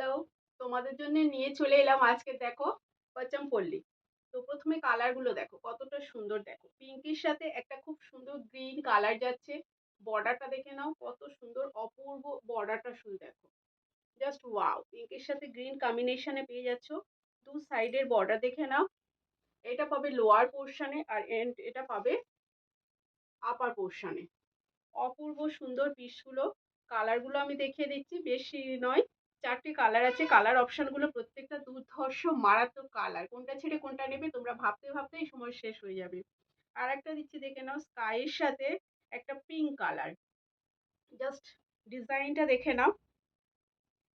Hello, তোমাদের জন্য নিয়ে চলে এলাম আজকে দেখো পচমপল্লী। তো প্রথমে কালার গুলো দেখো কতটা সুন্দর, দেখো পিঙ্কের সাথে একটা খুব সুন্দর গ্রিন কালার যাচ্ছে। বর্ডারটা দেখে নাও কত সুন্দর, অপূর্ব বর্ডারটা শুধু দেখো, জাস্ট ওয়াও। পিঙ্কের সাথে গ্রিন কম্বিনেশনে পেয়ে যাচ্ছ। দু সাইডের বর্ডার দেখে নাও, এটা পাবে লোয়ার পোর্শনে আর এন্ড এটা পাবে আপার পোর্শনে। অপূর্ব সুন্দর পিসগুলো। কালারগুলো আমি দেখিয়ে দিচ্ছি, বেশি নয়, 4টে কালার আছে। কালার অপশনগুলো প্রত্যেকটা দুর্ধর্ষ মারাত্মক কালার, কোনটা ছেড়ে কোনটা নেবে তোমরা ভাবতে ভাবতেই সময় শেষ হয়ে যাবে। আর একটা দিচ্ছি দেখে নাও, স্কাইয়ের সাথে একটা পিঙ্ক কালার। জাস্ট ডিজাইনটা দেখে নাও,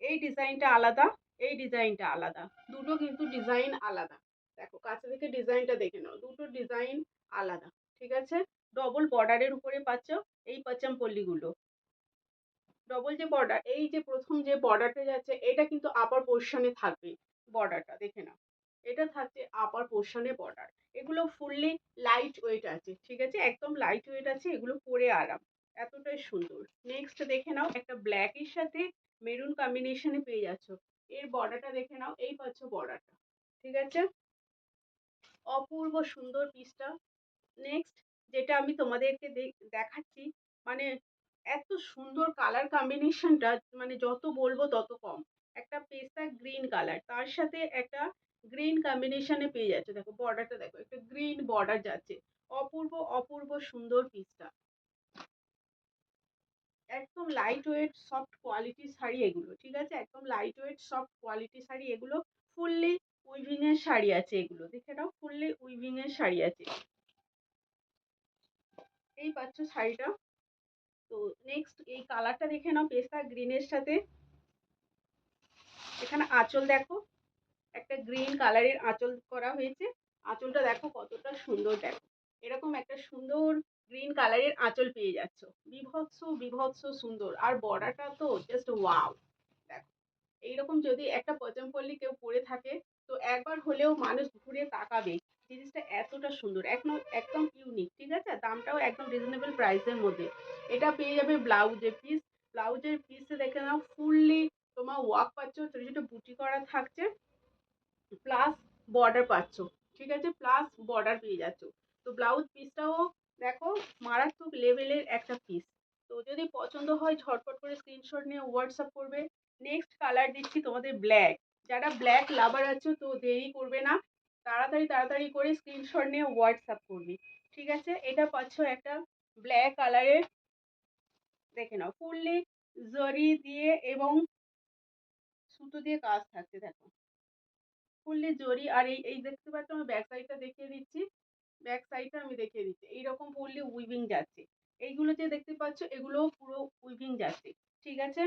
এই ডিজাইনটা আলাদা, এই ডিজাইনটা আলাদা, দুটো কিন্তু ডিজাইন আলাদা। দেখো কাছে থেকে ডিজাইনটা দেখে নাও, দুটো ডিজাইন আলাদা। ঠিক আছে, ডবল বর্ডারের উপরে পাচ্ছ এই পচমপল্লিগুলো। ডবল যে বর্ডার, এই যে প্রথম যে বর্ডারটা যাচ্ছে এটা কিন্তু আপার পোর্শনে থাকবে। বর্ডারটা দেখে নাও, এটা থাকছে আপার পোর্শনে বর্ডার। এগুলো ফুললি লাইট ওয়েট আছে, ঠিক আছে, একদম লাইট ওয়েট আছে, এগুলো পরে আরাম, এতটাই সুন্দর। নেক্সট দেখে নাও, একটা ব্ল্যাকের সাথে মেরুন কম্বিনেশনে পেয়ে যাচ্ছ। এর বর্ডারটা দেখে নাও, এই পাচ্ছ বর্ডারটা, ঠিক আছে, অপূর্ব সুন্দর পিসটা। নেক্সট যেটা আমি তোমাদেরকে দেখাচ্ছি, মানে এত সুন্দর কালার কম্বিনেশনটা, মানে যত বলবো তত কম। একটা পেস্তা গ্রিন কালার, তার সাথে একটা গ্রিন কম্বিনেশনে পেয়ে যাচ্ছে। দেখো বর্ডারটা দেখো, একটা গ্রিন বর্ডার যাচ্ছে। অপূর্ব অপূর্ব সুন্দর পিসটা, একদম lightweight soft quality sari এগুলো, ঠিক আছে, একদম lightweight soft quality sari এগুলো। ফুললি উইভিং এর শাড়ি আছে, এগুলো দেখে নাও, ফুললি উইভিং এর শাড়ি আছে। এই পাচ্ছ শাড়িটা। তো নেক্সট এই কালারটা দেখে নাও, পেস্তা গ্রিনের সাথে এখানে আঁচল দেখো, একটা গ্রিন কালারের আঁচল করা হয়েছে। আঁচলটা দেখো কতটা সুন্দর, দেখো এরকম একটা সুন্দর গ্রিন কালারের আঁচল পেয়ে যাচ্ছ। বিভৎস বিভৎস সুন্দর, আর বর্ডারটা তো জাস্ট ওয়াও। দেখো এইরকম যদি একটা পচমপল্লি কেউ পরে থাকে, তো একবার হলেও মানুষ ঘুরে তাকাবে। জিনিসটা এতটা সুন্দর, একদম একদম ইউনিক, ঠিক আছে, দামটাও একদম রিজনেবল প্রাইসের মধ্যে। এটা পেয়ে যাবে ব্লাউজের পিস। ব্লাউজের পিসে দেখে নাও, ফুললি তোমার ওয়ার্ক পাচ্ছ, ছোট ছোট বুটি করা থাকছে, প্লাস বর্ডার পাচ্ছ, ঠিক আছে, প্লাস বর্ডার পেয়ে যাচ্ছ। তো ব্লাউজ পিসটাও দেখো মারাত্মক লেভেলের একটা পিস। তো যদি পছন্দ হয় ঝটপট করে স্ক্রিনশট নিয়ে হোয়াটসঅ্যাপ করবে। নেক্সট কালার দিচ্ছি তোমাদের ব্ল্যাক। যারা ব্ল্যাক লাভার আছো তো দেরি করবে না, তাড়াতাড়ি তাড়াতাড়ি করে স্ক্রিনশট নিয়ে হোয়াটসঅ্যাপ করবে, ঠিক আছে। এটা পাচ্ছ একটা ব্ল্যাক কালারের, দেখে নাও ফুললি জরি দিয়ে এবং সুতো দিয়ে কাজ থাকছে, দেখো ফুললি জরি। আর এই এই দেখতে পাচ্ছ, আমি ব্যাক সাইডটা দেখিয়ে দিচ্ছি, ব্যাক সাইডটা আমি দেখিয়ে দিচ্ছি, এইরকম ফুললি উইভিং যাচ্ছে। এইগুলো যে দেখতে পাচ্ছ এগুলো পুরো উইভিং যাচ্ছে, ঠিক আছে।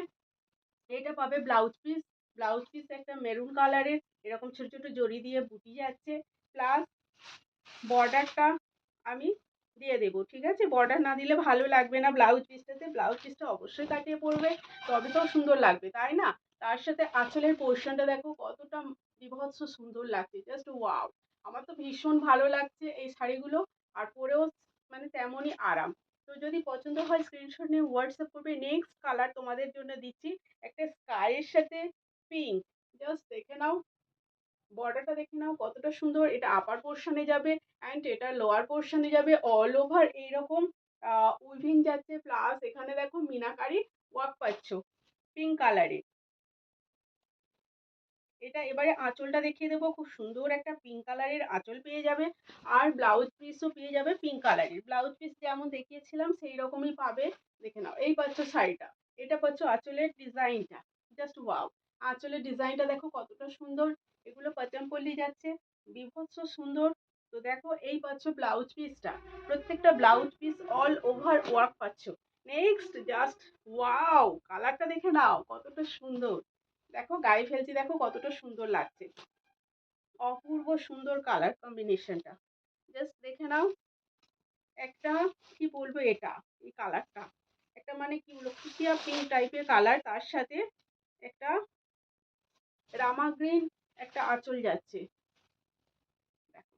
এটা পাবে ব্লাউজ পিস। ব্লাউজ পিস একটা মেরুন কালারের, এরকম ছোট ছোট জরি দিয়ে বুটি যাচ্ছে, প্লাস বর্ডারটা আমি দিয়ে দেবো, ঠিক আছে, বর্ডার না দিলে ভালো লাগবে না ব্লাউজ পিসটাতে। ব্লাউজ পিসটা অবশ্যই কাটিয়ে পরবে, তবে তো সুন্দর লাগবে, তাই না। তার সাথে আঁচলের পোর্শনটা দেখো কতটা বিভৎস সুন্দর লাগছে, জাস্ট ওয়াও। আমার তো ভীষণ ভালো লাগছে এই শাড়িগুলো, আর পরেও মানে তেমনই আরাম। তো যদি পছন্দ হয় স্ক্রিনশট নিয়ে হোয়াটসঅ্যাপ করবে। নেক্সট কালার তোমাদের জন্য দিচ্ছি একটা স্কাইয়ের সাথে পিঙ্ক। জাস্ট দেখে নাও, বর্ডারটা দেখে নাও কতটা সুন্দর। এটা আপার পোর্শনে যাবে অ্যান্ড এটা লোয়ার পোর্শনে যাবে, অল ওভার এইরকম উইভিং যাচ্ছে, প্লাস এখানে দেখো মিনাকারি ওয়ার্ক পাচ্ছ পিঙ্ক কালারে। এটা এবারে আঁচলটা দেখিয়ে দেবো, খুব সুন্দর একটা পিঙ্ক কালারের আঁচল পেয়ে যাবে, আর ব্লাউজ পিসও পেয়ে যাবে পিঙ্ক কালারের। ব্লাউজ পিস যেমন দেখিয়েছিলাম সেই রকমই পাবে, দেখে নাও। এই পাচ্ছ শাড়িটা, এটা পাচ্ছ আঁচলের ডিজাইনটা, জাস্ট ওয়াও। আঁচলের ডিজাইনটা দেখো কতটা সুন্দর, এগুলো পচমপল্লি যাচ্ছে, বিভৎস সুন্দর। তো দেখো এই পাচ্ছ ব্লাউজ পিসটা, প্রত্যেকটা blouse piece all over work পাচ্ছ। নেক্সট জাস্ট ওয়াও, কালারটা দেখে নাও কতটা সুন্দর, দেখো গায়ে ফেলছি, দেখো কতটা সুন্দর লাগছে, অপূর্ব সুন্দর কালার কম্বিনেশনটা, জাস্ট দেখে নাও। একটা কি বলবো, এটা এই কালারটা একটা মানে কি বলবো, ফুটিয়া পিঙ্ক টাইপের কালার, তার সাথে একটা রামা গ্রিন একটা আঁচল যাচ্ছে, দেখো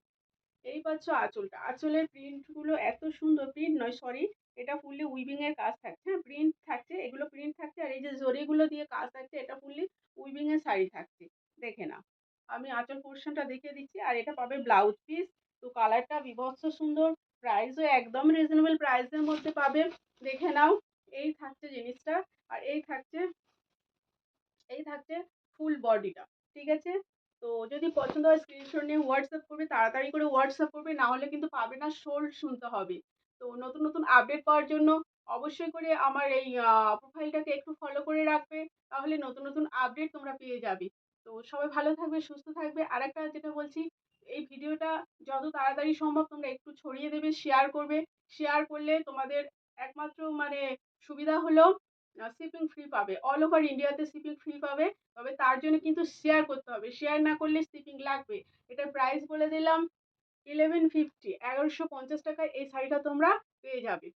এই পাচ্ছ আঁচলটা। আঁচলের প্রিন্ট গুলো এত সুন্দর, প্রিন্ট নয় সরি, এটা ফুললি উইভিং এর কাজ থাকছে, হ্যাঁ প্রিন্ট থাকছে, এগুলো প্রিন্ট থাকছে, আর এই যে জরিগুলো দিয়ে কাজ থাকছে এটা ফুললি উইভিং এর শাড়ি থাকছে। দেখে নাও, আমি আঁচল পোর্শনটা দেখিয়ে দিচ্ছি। আর এটা পাবে ব্লাউজ পিস। তো কালারটা বীভৎস সুন্দর, প্রাইসও একদম রিজনেবল প্রাইসের মধ্যে পাবে। দেখে নাও, এই থাকছে জিনিসটা। আর এই থাকছে ফুল বডিটা, ঠিক আছে? তো যদি পছন্দ হয় স্ক্রিনশট নিয়ে হোয়াটসঅ্যাপ করবে, তাড়াতাড়ি করে হোয়াটসঅ্যাপ করবে, না হলে কিন্তু পাবে না, সোল্ড শুনতে হবে। তো নতুন নতুন আপডেট পাওয়ার জন্য অবশ্যই করে আমার এই প্রোফাইলটাকে একটু ফলো করে রাখবে, তাহলে নতুন নতুন আপডেট তোমরা পেয়ে যাবে। তো সবাই ভালো থাকবে, সুস্থ থাকবে। আর একটা যেটা বলছি, এই ভিডিওটা যত তাড়াতাড়ি সম্ভব তোমরা একটু ছড়িয়ে দেবে, শেয়ার করবে। শেয়ার করলে তোমাদের একমাত্র মানে সুবিধা হলো শিপিং ফ্রি পাবে, অল ওভার ইন্ডিয়াতে শিপিং ফ্রি পাবে। তবে তার জন্য কিন্তু শেয়ার করতে হবে, শেয়ার না করলে শিপিং লাগবে। এটার প্রাইস বলে দিলাম 1150, 1150 টাকায় এই শাড়িটা তোমরা পেয়ে যাবে।